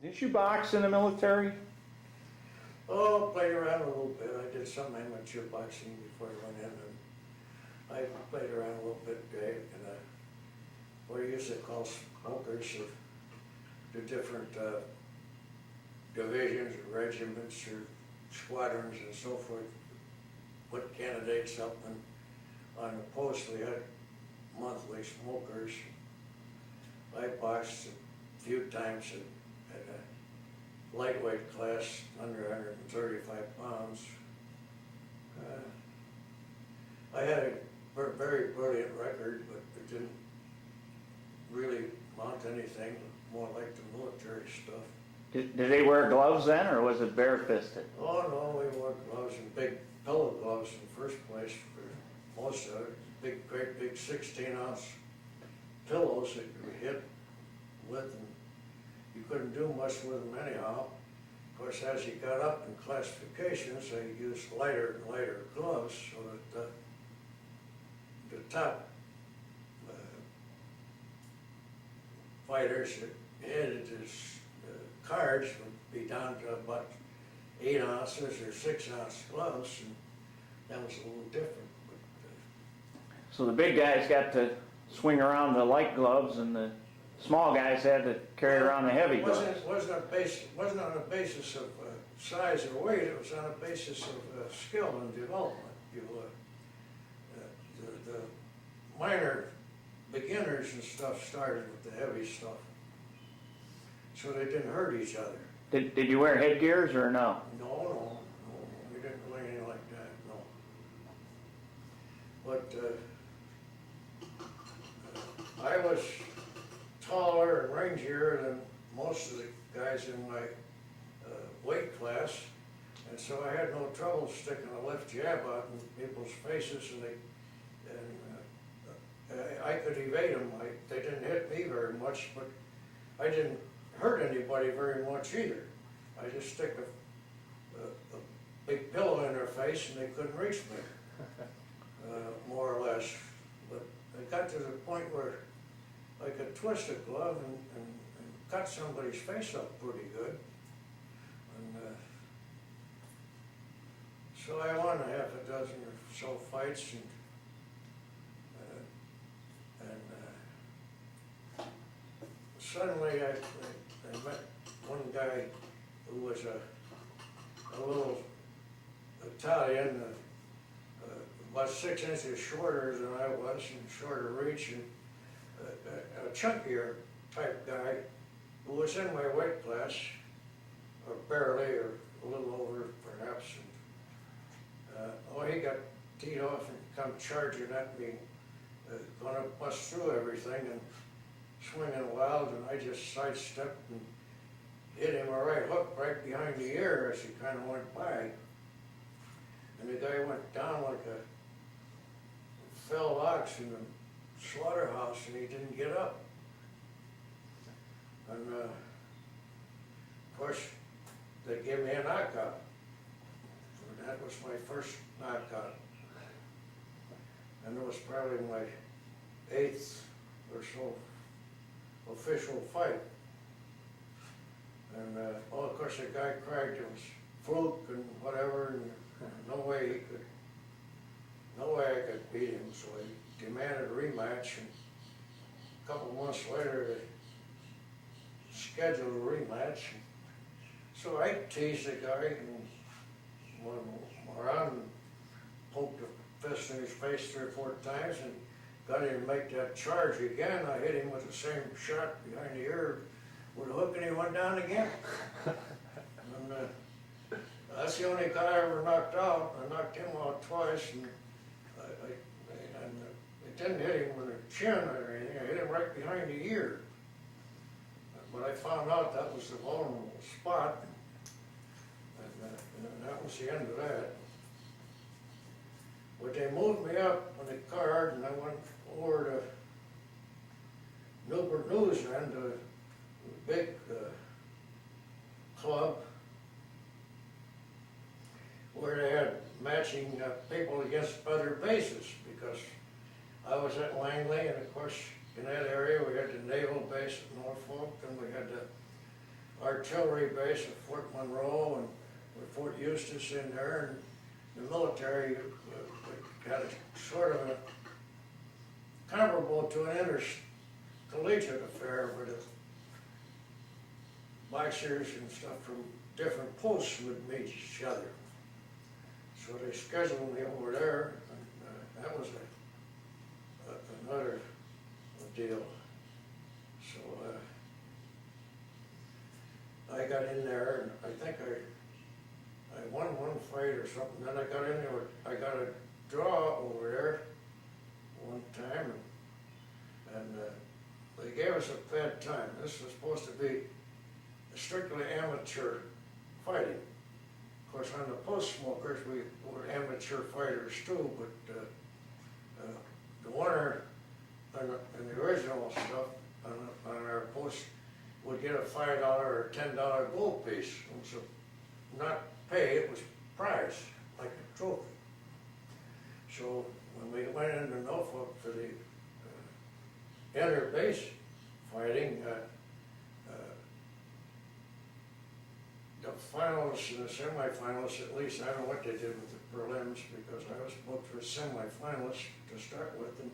Didn't you box in the military? Oh, played around a little bit. I did some amateur boxing before I went in, and I played around a little bit in what you used to call smokers, or the different divisions or regiments or squadrons and so forth. Put candidates up, and on the post we had monthly smokers. I boxed a few times at a lightweight class under 135 pounds. I had a very brilliant record, but it didn't really amount to anything, more like the military stuff. Did they wear gloves then, or was it bare-fisted? Oh no, we wore gloves and big pillow gloves in the first place for most of it. Great big 16-ounce pillows that you hit with, and you couldn't do much with them anyhow. Of course, as you got up in classifications, they used lighter and lighter gloves so that the top fighters that headed his cards would be down to about 8 ounces or 6-ounce gloves, and that was a little different. But, So the big guys got to swing around the light gloves, and the small guys had to carry around the heavy gloves. It wasn't on a basis of size or weight. It was on a basis of skill and development. The minor beginners and stuff started with the heavy stuff, so they didn't hurt each other. Did you wear headgears or no? No, we didn't do anything like that, no. But I was taller and rangier than most of the guys in my weight class, and so I had no trouble sticking a left jab out in people's faces, and I could evade them. They didn't hit me very much, but I didn't hurt anybody very much either. I just stick a big pillow in their face and they couldn't reach me, more or less. But I got to the point where I could twist a glove and cut somebody's face up pretty good. And so I won a half a dozen or so fights, and suddenly I met one guy who was a little Italian, about 6 inches shorter than I was, and shorter reach, and a chunkier type guy who was in my weight class, or barely, or a little over perhaps. And, he got teed off and come charging at me, going to bust through everything and swinging wild, and I just sidestepped and hit him a right hook right behind the ear as he kind of went by. And the guy went down like a fell ox in the slaughterhouse, and he didn't get up. And of course, they gave me a knockout. And that was my first knockout. And it was probably my 8th or so official fight. And of course the guy cried it was fluke and whatever, and no way I could beat him, so he demanded a rematch, and a couple months later they scheduled a rematch. So I teased the guy and went around and poked a fist in his face 3 or 4 times and got him to make that charge again. I hit him with the same shot behind the ear with a hook, and he went down again. And that's the only guy I ever knocked out. I knocked him out twice, and it didn't hit him with a chin or anything. I hit him right behind the ear. But I found out that was the vulnerable spot, and that was the end of that. But they moved me up on the card, and I went over to Newport News then, to a big club where they had matching people against other bases, because I was at Langley, and of course in that area we had the naval base at Norfolk, and we had the artillery base at Fort Monroe and with Fort Eustis in there, and the military had a sort of a comparable to an intercollegiate affair where the boxers and stuff from different posts would meet each other. So they scheduled me over there, and that was another deal. So I got in there, and I think I won one fight or something. Then I got in there, I got a draw over there one time, and they gave us a bad time. This was supposed to be strictly amateur fighting. Of course, on the post smokers, we were amateur fighters too, but the winner in the original stuff on our post would get a $5 or $10 gold piece. It was not pay, it was prize, like a trophy. So when we went into Norfolk for the inter-base fighting, the finalists and the semifinalists, at least, I don't know what they did with the prelims, because I was booked for semifinalists to start with, and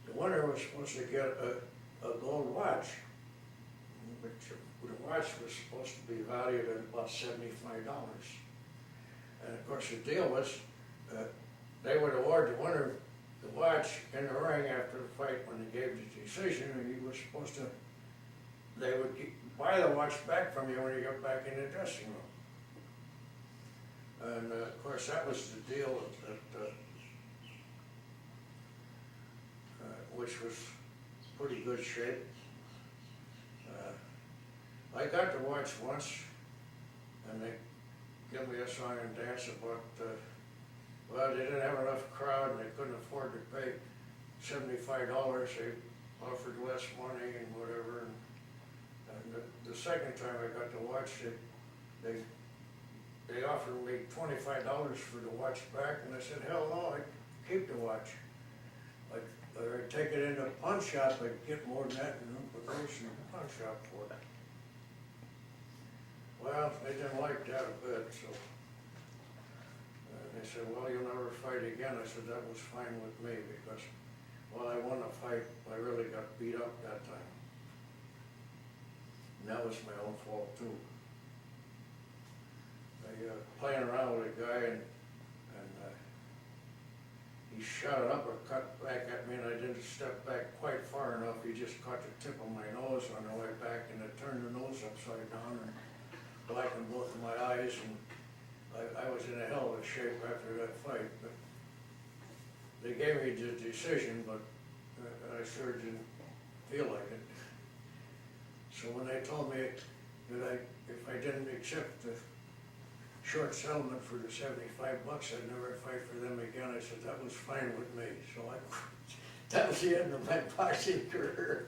the winner was supposed to get a gold watch, which the watch was supposed to be valued at about $75. And of course the deal was, they would award the winner the watch in the ring after the fight when they gave the decision, and he was supposed to, they would buy the watch back from you when you got back in the dressing room. And of course that was the deal that which was pretty good shape. I got the watch once, and they gave me a song and dance about, well, they didn't have enough crowd and they couldn't afford to pay $75. They offered less money and whatever. And the second time I got the watch, they offered me $25 for the watch back, and I said, hell no, I'd keep the watch. I'd take it into the pawn shop, I'd get more than that in the pawn shop for it. Well, they didn't like that a bit, so they said, well, you'll never fight again. I said, that was fine with me, because while I won the fight, I really got beat up that time. And that was my own fault too. I playing around with a guy, and he shot an uppercut back at me, and I didn't step back quite far enough. He just caught the tip of my nose on the way back, and it turned the nose upside down and blackened both of my eyes, and I was in a hell of a shape after that fight. But they gave me the decision, but I sure didn't feel like it. So when they told me that if I didn't accept the short settlement for the $75, I'd never fight for them again, I said that was fine with me. So that was the end of my boxing career.